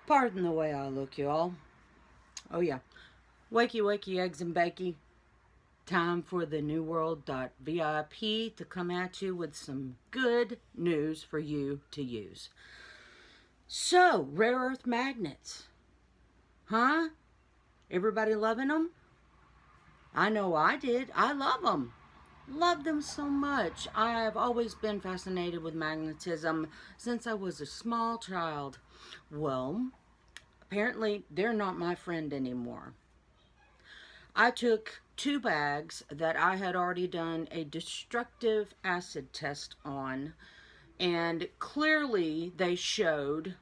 Pardon the way I look, y'all. Oh, yeah. Wakey, wakey, eggs and bakey. Time for the New World.VIP to come at you with some good news for you to use. So, rare earth magnets. Huh? Everybody loving them? I know I did. I love them. Love them so much. I've always been fascinated with magnetism since I was a small child. Well, apparently they're not my friend anymore. I took 2 bags that I had already done a destructive acid test on, and clearly they showed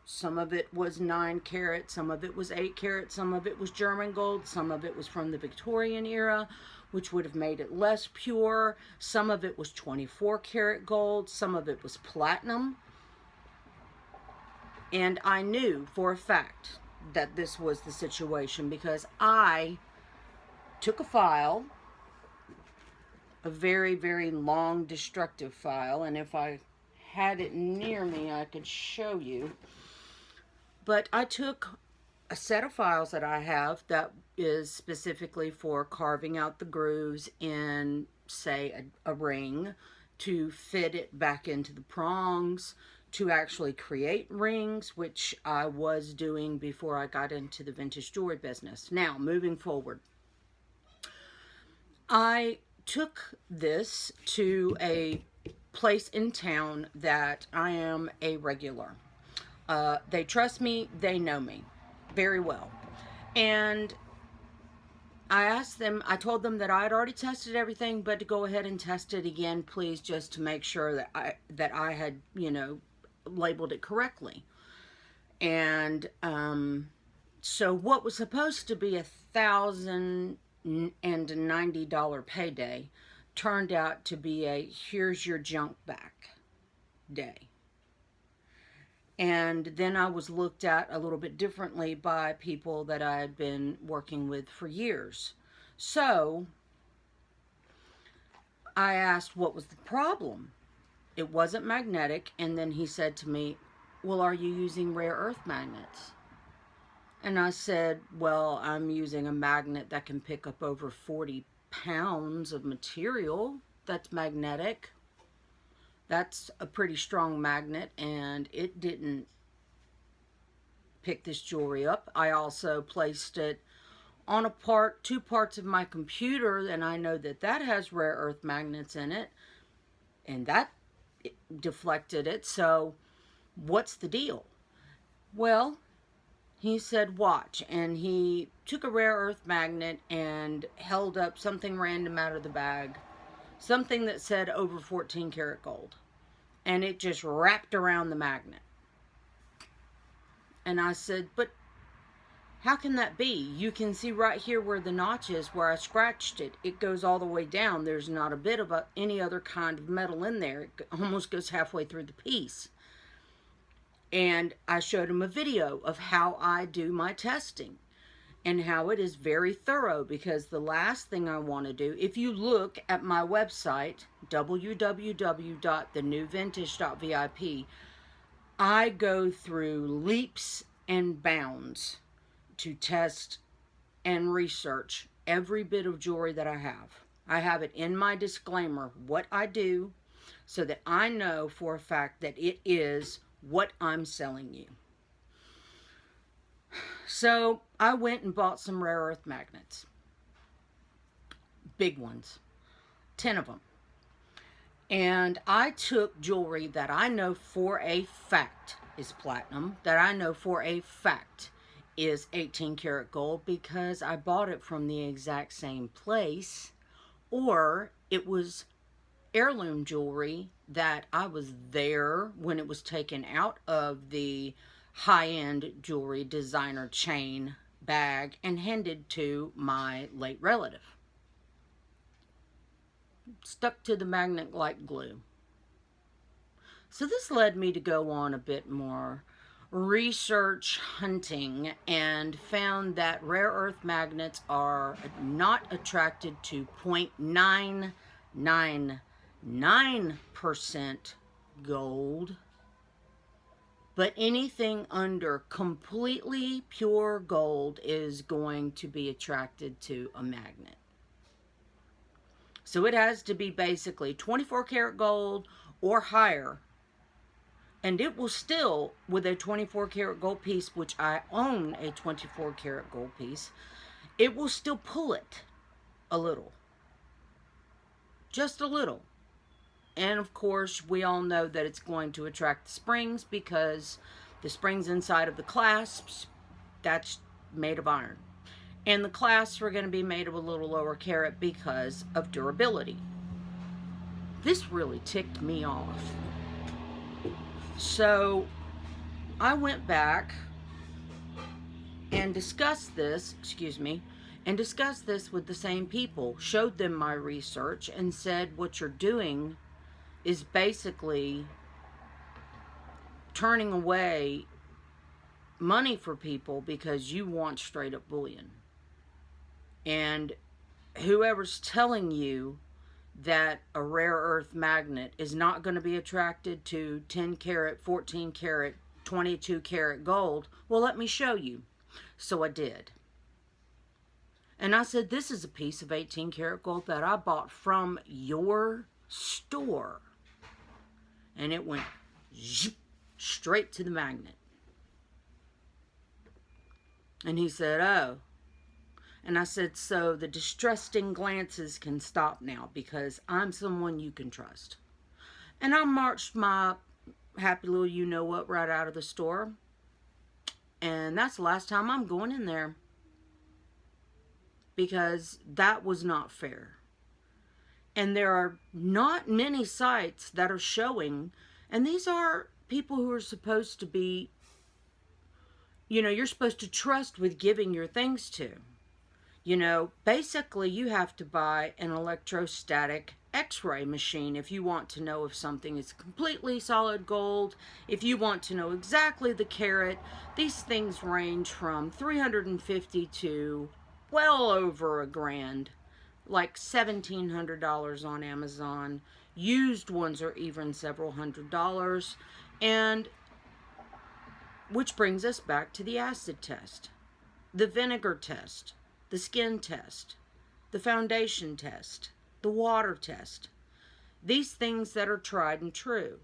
some of it was 9 carat, some of it was 8 carat, some of it was German gold, some of it was from the Victorian era, which would have made it less pure. Some of it was 24 karat gold, some of it was platinum. And I knew for a fact that this was the situation because I took a file, a very, very long destructive file, and if I had it near me, I could show you. But I took a set of files that I have that is specifically for carving out the grooves in, say, a ring, to fit it back into the prongs, to actually create rings, which I was doing before I got into the vintage jewelry business. Now, moving forward, I took this to a place in town that I am a regular. They trust me, they know me very well. And I asked them, I told them that I had already tested everything, but to go ahead and test it again, please, just to make sure that I had, labeled it correctly. And so what was supposed to be $1,090 payday turned out to be a here's your junk back day. And then I was looked at a little bit differently by people that I had been working with for years. So I asked what was the problem. It wasn't magnetic. And then he said to me, well, are you using rare earth magnets? And I said, well, I'm using a magnet that can pick up over 40 pounds of material that's magnetic. That's a pretty strong magnet, and it didn't pick this jewelry up. I also placed it on two parts of my computer, and I know that has rare earth magnets in it, and that deflected it. So what's the deal? Well, he said, watch. And he took a rare earth magnet and held up something random out of the bag, something that said over 14 karat gold. And it just wrapped around the magnet. And I said, but how can that be? You can see right here where the notch is, where I scratched it. It goes all the way down. There's not a bit of any other kind of metal in there. It almost goes halfway through the piece. And I showed him a video of how I do my testing and how it is very thorough, because the last thing I want to do, if you look at my website, www.thenewvintage.vip, I go through leaps and bounds to test and research every bit of jewelry that I have. I have it in my disclaimer what I do, so that I know for a fact that it is what I'm selling you. So I went and bought some rare earth magnets. Big ones. 10 of them. And I took jewelry that I know for a fact is platinum, that I know for a fact is 18 karat gold, because I bought it from the exact same place, or it was heirloom jewelry that I was there when it was taken out of the high-end jewelry designer chain bag and handed to my late relative. Stuck to the magnet like glue. So this led me to go on a bit more research hunting, and found that rare earth magnets are not attracted to 0.999% gold, But anything under completely pure gold is going to be attracted to a magnet. So it has to be basically 24 karat gold or higher. And it will still, with a 24 karat gold piece, which I own a 24 karat gold piece, it will still pull it a little. Just a little. And of course, we all know that it's going to attract the springs, because the springs inside of the clasps, that's made of iron. And the clasps are going to be made of a little lower carat because of durability. This really ticked me off. So I went back and discussed this, and discussed this with the same people, showed them my research, and said, what you're doing is basically turning away money for people because you want straight up bullion. And whoever's telling you that a rare earth magnet is not going to be attracted to 10 karat, 14 karat, 22 karat gold, well, let me show you. So I did. And I said, this is a piece of 18 karat gold that I bought from your store. And it went straight to the magnet. And he said, oh. And I said, so the distrusting glances can stop now, because I'm someone you can trust. And I marched my happy little you-know-what right out of the store. And that's the last time I'm going in there, because that was not fair. And there are not many sites that are showing, and these are people who are supposed to be, you know, you're supposed to trust with giving your things to. You know, basically you have to buy an electrostatic x-ray machine if you want to know if something is completely solid gold, if you want to know exactly the carat. These things range from $350 to well over $1,000. Like $1,700 on Amazon. Used ones are even several $100s. And which brings us back to the acid test, the vinegar test, the skin test, the foundation test, the water test. These things that are tried and true.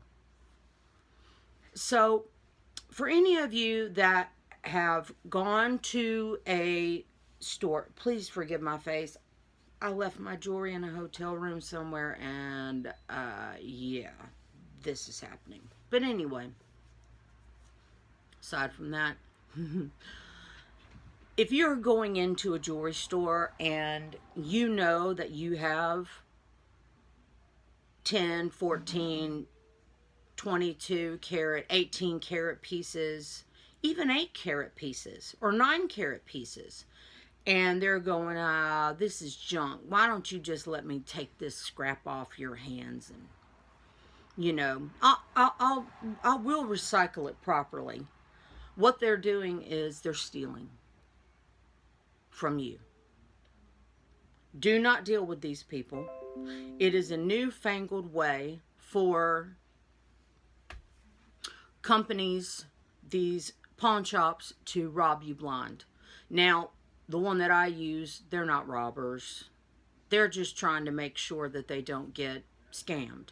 So for any of you that have gone to a store, please forgive my face. I left my jewelry in a hotel room somewhere, and yeah, this is happening. But anyway, aside from that, if you're going into a jewelry store and you know that you have 10, 14, 22 karat, 18 karat pieces, even 8 karat pieces, or 9 karat pieces, and they're going, this is junk. Why don't you just let me take this scrap off your hands? And, you know, I will recycle it properly. What they're doing is they're stealing from you. Do not deal with these people. It is a newfangled way for companies, these pawn shops, to rob you blind. Now, the one that I use, they're not robbers. They're just trying to make sure that they don't get scammed,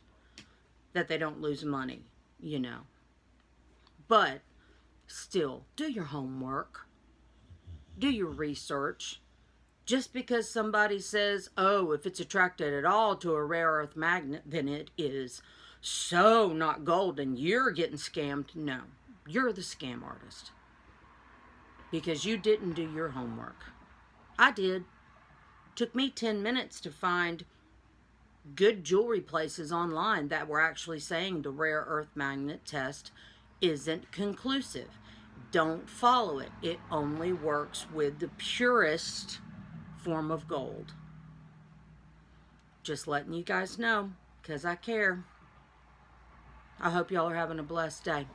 that they don't lose money, you know. But still, do your homework. Do your research. Just because somebody says, oh, if it's attracted at all to a rare earth magnet, then it is so not gold and you're getting scammed. No, you're the scam artist. Because you didn't do your homework. I did. Took me 10 minutes to find good jewelry places online that were actually saying the rare earth magnet test isn't conclusive. Don't follow it. It only works with the purest form of gold. Just letting you guys know, because I care. I hope y'all are having a blessed day.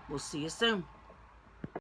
We'll see you soon.